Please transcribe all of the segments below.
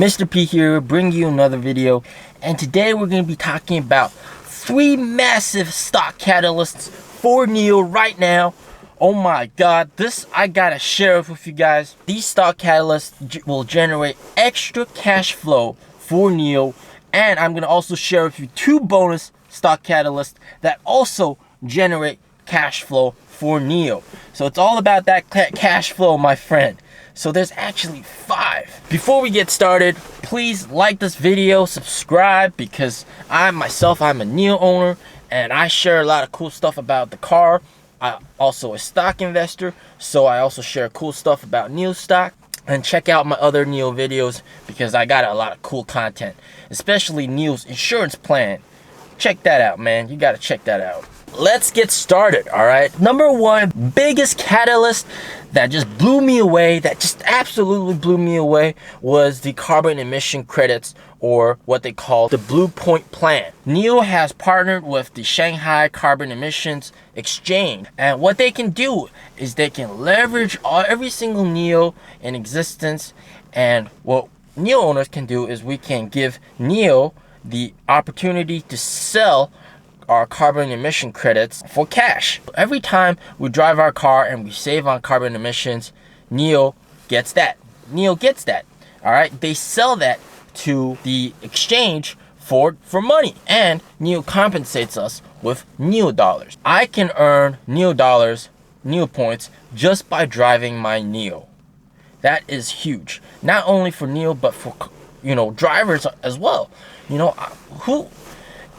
Mr. P here, bringing you another video, and today we're going to be talking about 3 massive stock catalysts for NIO right now. Oh my god, this I gotta share it with you guys. These stock catalysts will generate extra cash flow for NIO, and I'm going to also share with you 2 bonus stock catalysts that also generate cash flow for NIO. So it's all about that cash flow, my friend. So there's actually 5. Before we get started, please like this video, subscribe, because I'm a NIO owner and I share a lot of cool stuff about the car. I'm also a stock investor, so I also share cool stuff about NIO stock. And check out my other NIO videos because I got a lot of cool content, especially NIO's insurance plan. Check that out, man. You gotta check that out. Let's get started, all right? Number 1 biggest catalyst that just blew me away, that just absolutely blew me away, was the carbon emission credits, or what they call the Blue Point plan. NIO has partnered with the Shanghai Carbon Emissions Exchange, and what they can do is they can leverage every single NIO in existence. And what NIO owners can do is we can give NIO the opportunity to sell our carbon emission credits for cash. Every time we drive our car and we save on carbon emissions, NIO gets that. NIO gets that. All right, they sell that to the exchange for money, and NIO compensates us with NIO dollars. I can earn NIO dollars, NIO points, just by driving my NIO. That is huge, not only for NIO but for drivers as well.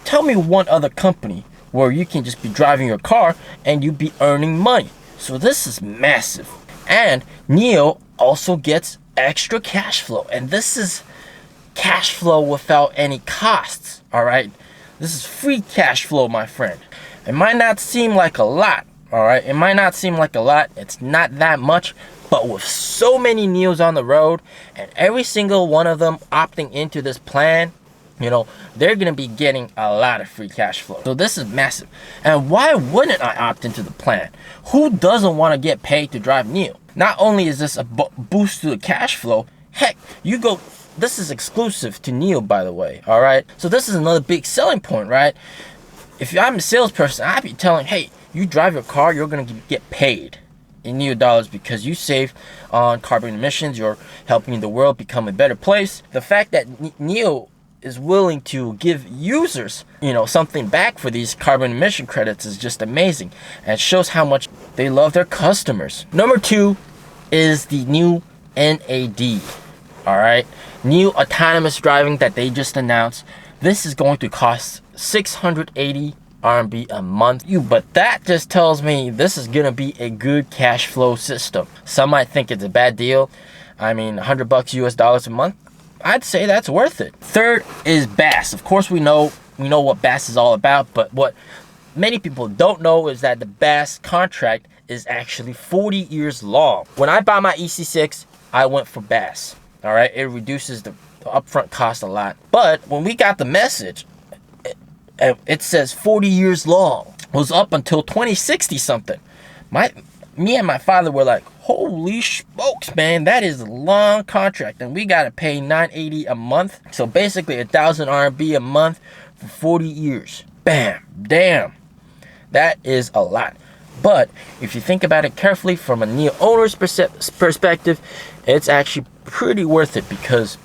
Tell me one other company where you can just be driving your car and you be earning money. So this is massive. And NIO also gets extra cash flow. And this is cash flow without any costs. Alright? This is free cash flow, my friend. It might not seem like a lot. Alright? It might not seem like a lot. It's not that much. But with so many NIOs on the road and every single one of them opting into this plan, they're going to be getting a lot of free cash flow. So this is massive. And why wouldn't I opt into the plan? Who doesn't want to get paid to drive NIO? Not only is this a boost to the cash flow, heck, this is exclusive to NIO, by the way, all right? So this is another big selling point, right? If I'm a salesperson, I'd be telling, hey, you drive your car, you're going to get paid in NIO dollars because you save on carbon emissions. You're helping the world become a better place. The fact that NIO is willing to give users, something back for these carbon emission credits is just amazing, and shows how much they love their customers. Number 2 is the new NAD. All right, new autonomous driving that they just announced. This is going to cost 680 RMB a month. But that just tells me this is gonna be a good cash flow system. Some might think it's a bad deal. I mean, $100 US dollars a month, I'd say that's worth it. 3rd is BAS. Of course, we know what BAS is all about, but what many people don't know is that the BAS contract is actually 40 years long. When I bought my EC6, I went for BAS. All right, it reduces the upfront cost a lot. But when we got the message, it says 40 years long. It was up until 2060 something. Me and my father were like, holy smokes, man, that is a long contract, and we gotta pay 980 a month. So basically 1,000 RMB a month for 40 years. Bam, damn, that is a lot. But if you think about it carefully from a NIO owner's perspective, it's actually pretty worth it, because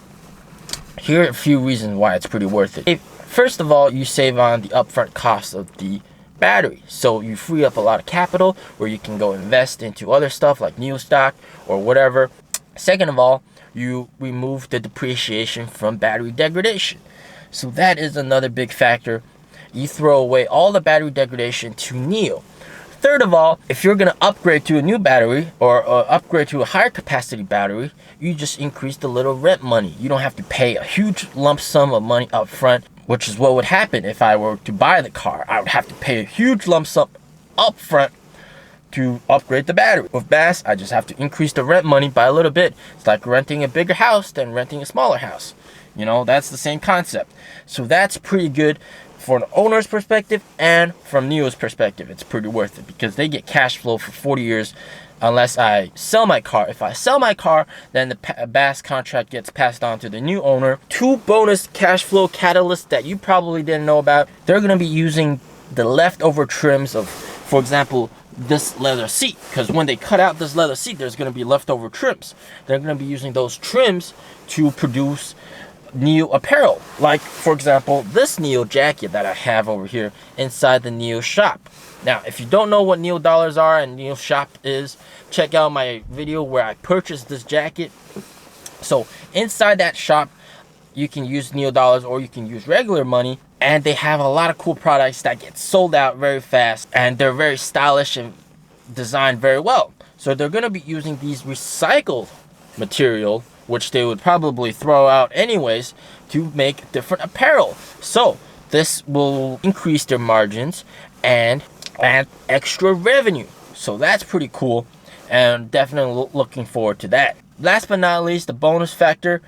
here are a few reasons why it's pretty worth it. First of all, you save on the upfront cost of the battery, so you free up a lot of capital where you can go invest into other stuff like NIO stock or whatever. Second of all, you remove the depreciation from battery degradation, so that is another big factor. You throw away all the battery degradation to NIO. Third of all, if you're going to upgrade to a new battery or upgrade to a higher capacity battery, you just increase the little rent money. You don't have to pay a huge lump sum of money up front, which is what would happen if I were to buy the car. I would have to pay a huge lump sum up front to upgrade the battery. With BAS, I just have to increase the rent money by a little bit. It's like renting a bigger house than renting a smaller house. That's the same concept. So that's pretty good. from the owner's perspective and from NIO's perspective, it's pretty worth it because they get cash flow for 40 years unless I sell my car. If I sell my car, then the BAS contract gets passed on to the new owner. 2 bonus cash flow catalysts that you probably didn't know about. They're going to be using the leftover trims of, for example, this leather seat, because when they cut out this leather seat, there's going to be leftover trims. They're going to be using those trims to produce NIO apparel, like for example this NIO jacket that I have over here inside the NIO shop. Now if you don't know what NIO Dollars are and NIO shop is, check out my video where I purchased this jacket. So inside that shop you can use NIO Dollars or you can use regular money, and they have a lot of cool products that get sold out very fast, and they're very stylish and designed very well. So they're going to be using these recycled material, which they would probably throw out anyways, to make different apparel. So this will increase their margins and add extra revenue. So that's pretty cool, and definitely looking forward to that. Last but not least, the bonus factor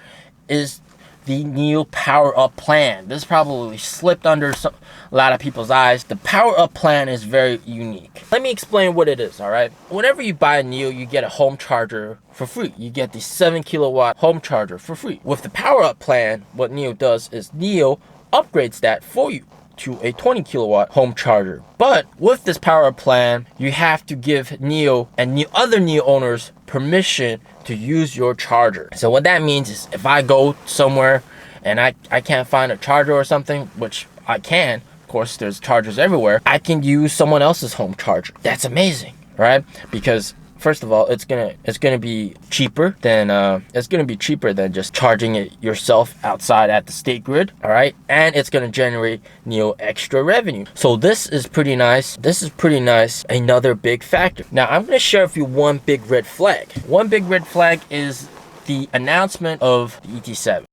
is the NIO Power Up plan. This probably slipped under a lot of people's eyes. The Power Up plan is very unique. Let me explain what it is, all right? Whenever you buy a NIO, you get a home charger for free. You get the 7 kilowatt home charger for free. With the Power Up plan, what NIO does is NIO upgrades that for you to a 20 kilowatt home charger. But with this Power Up plan, you have to give NIO and other NIO owners permission to use your charger. So what that means is if I go somewhere and I can't find a charger or something, which I can, of course there's chargers everywhere, I can use someone else's home charger. That's amazing, right? Because first of all, it's gonna be cheaper than just charging it yourself outside at the state grid, all right? And it's gonna generate NIO extra revenue. So this is pretty nice. This is pretty nice. Another big factor. Now I'm gonna share with you one big red flag. One big red flag is the announcement of the ET7.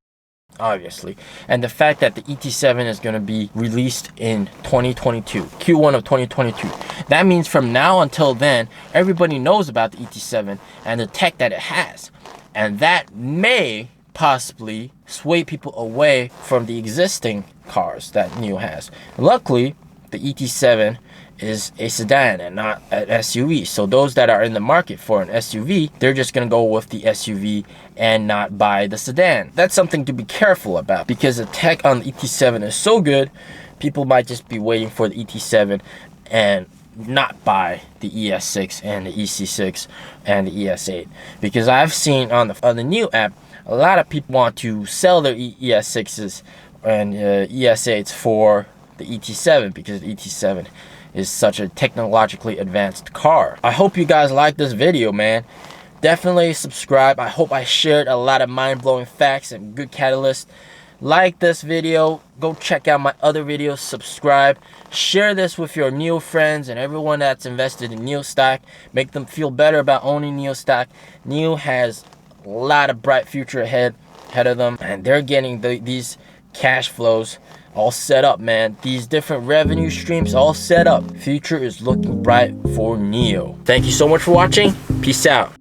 Obviously, and the fact that the ET7 is going to be released in 2022, Q1 of 2022. That means from now until then, everybody knows about the ET7 and the tech that it has, and that may possibly sway people away from the existing cars that NIO has. Luckily, the ET7 is a sedan and not an SUV. So those that are in the market for an SUV, they're just gonna go with the SUV and not buy the sedan. That's something to be careful about, because the tech on the ET7 is so good, people might just be waiting for the ET7 and not buy the ES6 and the EC6 and the ES8. Because I've seen on the NIO app, a lot of people want to sell their ES6s and ES8s for the ET7 because the ET7 is such a technologically advanced car. I hope you guys like this video, man. Definitely subscribe. I hope I shared a lot of mind-blowing facts and good catalysts. Like this video, go check out my other videos, subscribe, share this with your NIO friends and everyone that's invested in NIO stock. Make them feel better about owning NIO stock. NIO has a lot of bright future ahead of them, and they're getting these cash flows all set up, man. These different revenue streams all set up. Future is looking bright for NIO. Thank you so much for watching. Peace out.